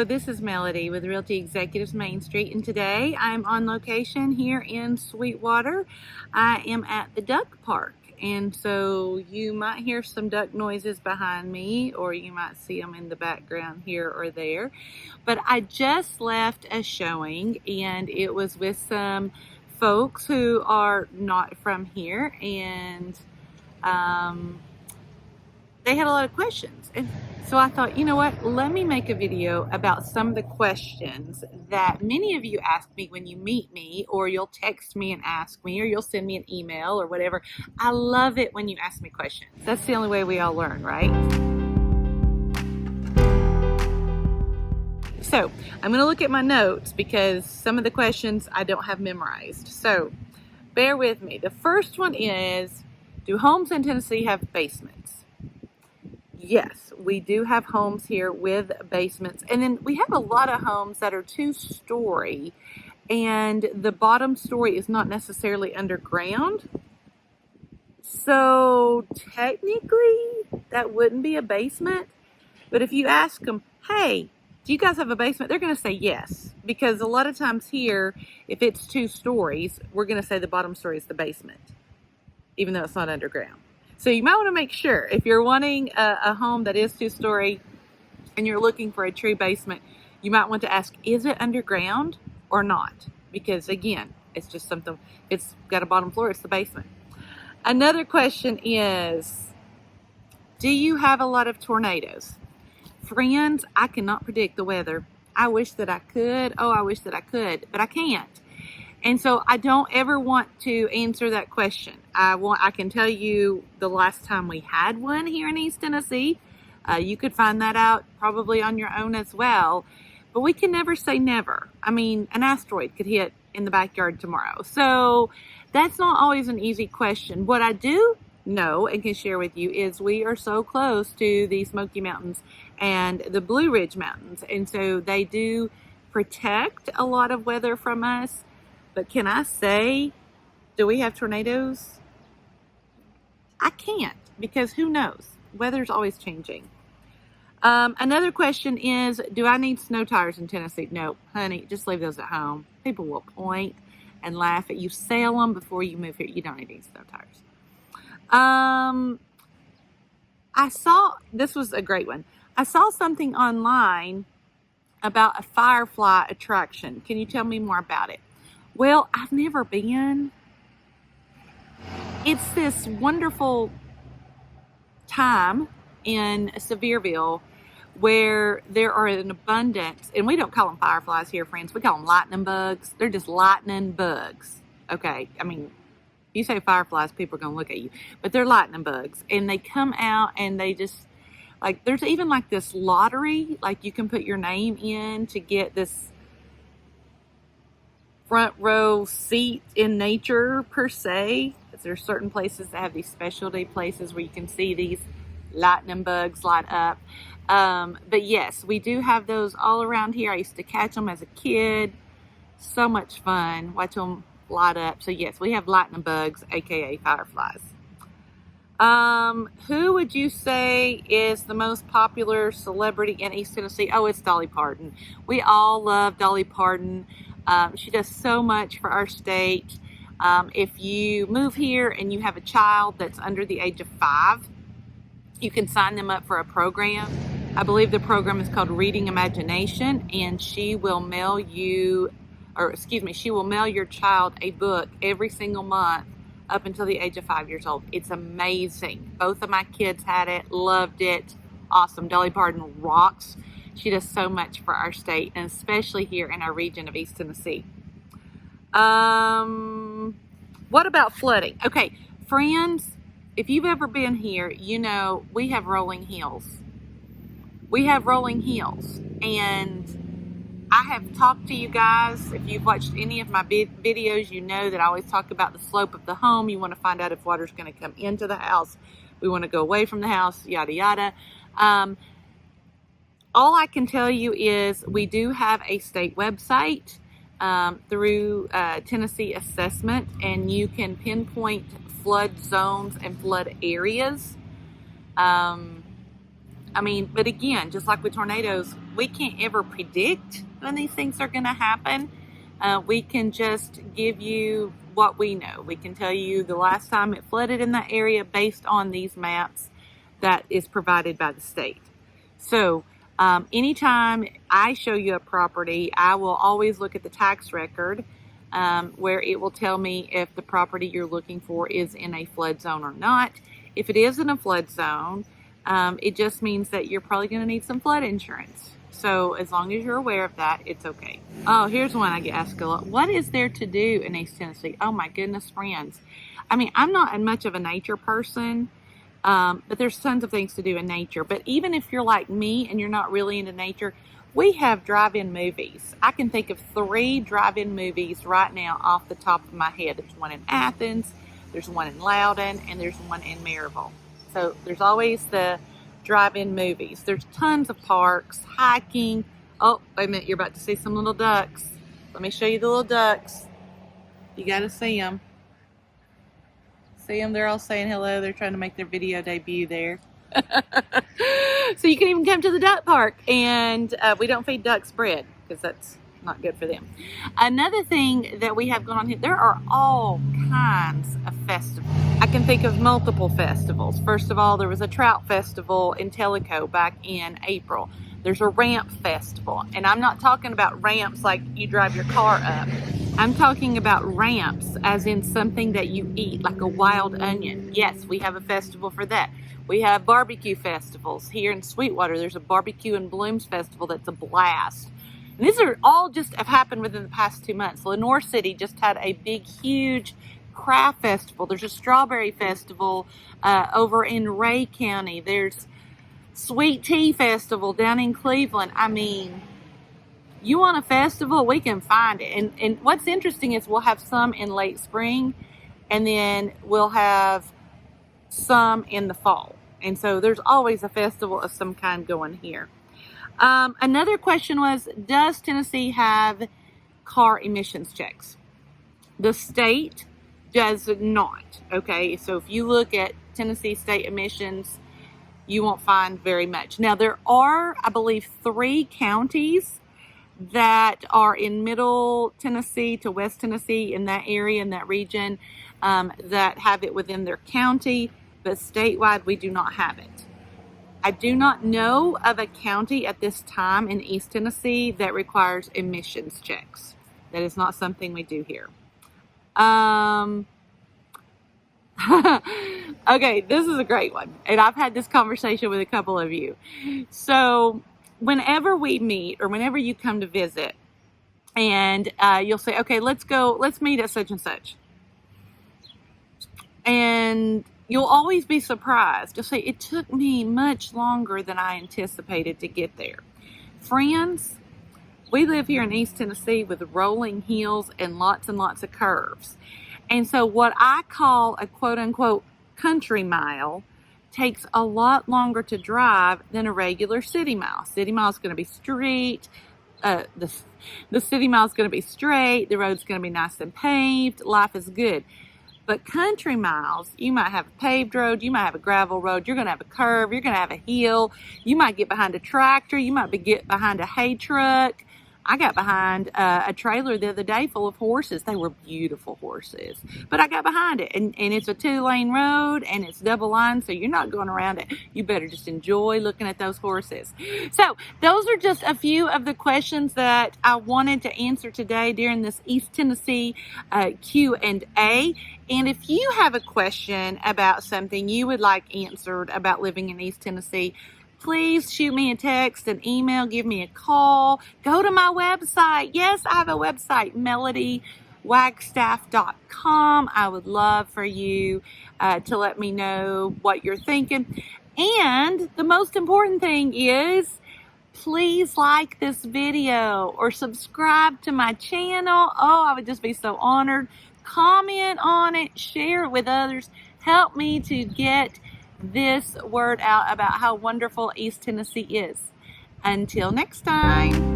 this is Melody with Realty Executives Main Street, and today I'm on location here in Sweetwater. I am at the duck park, and so you might hear some duck noises behind me, or you might see them in the background here or there. But I just left a showing, and it was with some folks who are not from here, and they had a lot of questions. And so I thought, you know what, let me make a video about some of the questions that many of you ask me when you meet me, or you'll text me and ask me, or you'll send me an email or whatever. I love it when you ask me questions. That's the only way we all learn, right? So I'm going to look at my notes because some of the questions I don't have memorized. So bear with me. The first one is, do homes in Tennessee have basements? Yes, we do have homes here with basements, and then we have a lot of homes that are two-story, and the bottom story is not necessarily underground. So technically, that wouldn't be a basement. But if you ask them, hey, do you guys have a basement? They're going to say yes, because a lot of times here, if it's two stories, we're going to say the bottom story is the basement, even though it's not underground. So you might want to make sure, if you're wanting a home that is two-story and you're looking for a true basement, you might want to ask, is it underground or not? Because again, it's just something, it's got a bottom floor, it's the basement. Another question is, do you have a lot of tornadoes? Friends, I cannot predict the weather. I wish that I could. Oh, I wish that I could, but I can't. And so I don't ever want to answer that question. I can tell you the last time we had one here in East Tennessee. You could find that out probably on your own as well. But we can never say never. I mean, an asteroid could hit in the backyard tomorrow. So that's not always an easy question. What I do know and can share with you is we are so close to the Smoky Mountains and the Blue Ridge Mountains. And so they do protect a lot of weather from us. But can I say, do we have tornadoes? I can't, because who knows? Weather's always changing. Another question is, do I need snow tires in Tennessee? No, honey, just leave those at home. People will point and laugh at you. Sell them before you move here. You don't need any snow tires. I saw, this was a great one. I saw something online about a Firefly attraction. Can you tell me more about it? Well, I've never been. It's this wonderful time in Sevierville where there are an abundance, and we don't call them fireflies here, friends. We call them lightning bugs. They're just lightning bugs. Okay, I mean, you say fireflies, people are going to look at you. But they're lightning bugs, and they come out and they just, like, there's even like this lottery, like you can put your name in to get this front row seat in nature per se. There's certain places that have these specialty places where you can see these lightning bugs light up. But yes, we do have those all around here. I used to catch them as a kid. So much fun. Watch them light up. So yes, we have lightning bugs, aka fireflies. Who would you say is the most popular celebrity in East Tennessee? Oh, it's Dolly Parton. We all love Dolly Parton. She does so much for our state. If you move here and you have a child that's under the age of 5, you can sign them up for a program. I believe the program is called Reading Imagination, and she will mail you, she will mail your child a book every single month up until the age of 5 years old. It's amazing. Both of my kids had it, loved it. Awesome. Dolly Parton rocks. She does so much for our state, and especially here in our region of East Tennessee. What about flooding? Okay, friends, if you've ever been here, you know we have rolling hills. We have rolling hills, and I have talked to you guys. If you've watched any of my videos, you know that I always talk about the slope of the home. You want to find out if water's going to come into the house. We want to go away from the house, yada, yada. All I can tell you is we do have a state website through Tennessee Assessment, and you can pinpoint flood zones and flood areas. I mean, but again, just like with tornadoes, we can't ever predict when these things are going to happen. We can just give you what we know. We can tell you the last time it flooded in that area based on these maps that is provided by the state. So anytime I show you a property, I will always look at the tax record where it will tell me if the property you're looking for is in a flood zone or not. If it is in a flood zone, it just means that you're probably going to need some flood insurance. So as long as you're aware of that, it's okay. Oh, here's one I get asked a lot. What is there to do in East Tennessee? Oh my goodness, friends. I mean, I'm not much of a nature person, but there's tons of things to do in nature. But even if you're like me and you're not really into nature, we have drive-in movies. I can think of 3 drive-in movies right now off the top of my head. There's one in Athens, there's one in Loudon, and there's one in Maryville. So there's always the drive-in movies. There's tons of parks, hiking. Oh, wait a minute, you're about to see some little ducks. Let me show you the little ducks. You got to see them. See them? They're all saying hello. They're trying to make their video debut there. So you can even come to the duck park, and we don't feed ducks bread because that's not good for them. Another thing that we have going on here, there are all kinds of festivals. I can think of multiple festivals. First of all, there was a trout festival in Tellico back in April. There's a ramp festival, and I'm not talking about ramps like you drive your car up. I'm talking about ramps as in something that you eat, like a wild onion. Yes, we have a festival for that. We have barbecue festivals here in Sweetwater. There's a barbecue and blooms festival that's a blast. And these are all just have happened within the past 2 months. Lenore City just had a big, huge craft festival. There's a strawberry festival over in Ray County. There's Sweet Tea Festival down in Cleveland. I mean, you want a festival, we can find it. And what's interesting is we'll have some in late spring, and then we'll have some in the fall. And so there's always a festival of some kind going here. Another question was, does Tennessee have car emissions checks? The state does not. Okay, so if you look at Tennessee state emissions, you won't find very much. Now, there are, I believe, 3 counties that are in Middle Tennessee to West Tennessee, in that area, in that region, that have it within their county, but statewide, we do not have it. I do not know of a county at this time in East Tennessee that requires emissions checks. That is not something we do here. Okay, this is a great one. And I've had this conversation with a couple of you. So whenever we meet, or whenever you come to visit, and you'll say, okay, let's meet at such and such. And you'll always be surprised. You'll say, it took me much longer than I anticipated to get there. Friends, we live here in East Tennessee with rolling hills and lots of curves. And so what I call a quote-unquote country mile takes a lot longer to drive than a regular city mile. City mile is going to be straight. The city mile is going to be straight. The road's going to be nice and paved. Life is good. But country miles, you might have a paved road, you might have a gravel road, you're going to have a curve, you're going to have a hill, you might get behind a tractor, you might get behind a hay truck. I got behind a trailer the other day full of horses. They were beautiful horses, but I got behind it, and it's a 2-lane road, and it's double line, so you're not going around it. You better just enjoy looking at those horses. So those are just a few of the questions that I wanted to answer today during this East Tennessee Q&A. And if you have a question about something you would like answered about living in East Tennessee, please shoot me a text, an email, give me a call. Go to my website. Yes, I have a website, melodywagstaff.com. I would love for you to let me know what you're thinking. And the most important thing is, please like this video or subscribe to my channel. Oh, I would just be so honored. Comment on it, share it with others. Help me to get this word out about how wonderful East Tennessee is. Until next time.